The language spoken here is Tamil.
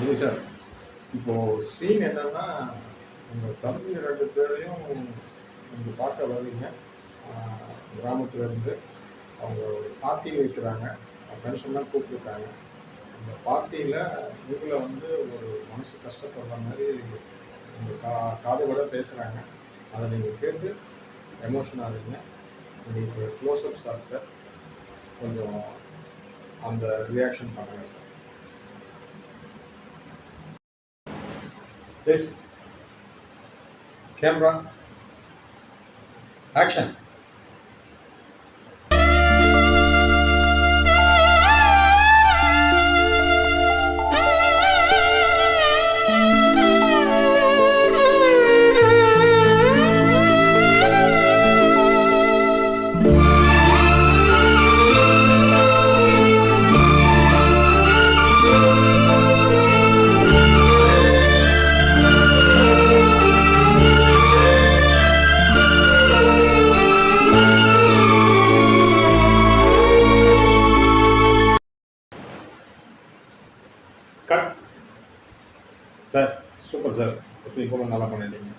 விஜய் சார், இப்போது சீன் என்னன்னா, உங்கள் தம்பி 2 பேரையும் நீங்கள் பார்க்க வருவீங்க. கிராமத்துலேருந்து அவங்க ஒரு பார்ட்டி வைக்கிறாங்க. ஃப்ரெண்ட்ஸ்லாம் கூப்பிட்டுருக்காங்க. அந்த பார்ட்டியில் உங்களை வந்து ஒரு மனசு கஷ்டப்படுற மாதிரி உங்கள் காது கூட பேசுகிறாங்க. அதை நீங்கள் கேட்டு எமோஷன் ஆகுறீங்க. உங்களுக்கு க்ளோஸ் அப் ஷாட் சார், கொஞ்சம் அந்த ரியாக்ஷன் பண்ணுங்கள் sir. Yes, camera action. Cut sir. Super sir, எப்படி போல நல்லா பண்ணிட்டீங்க.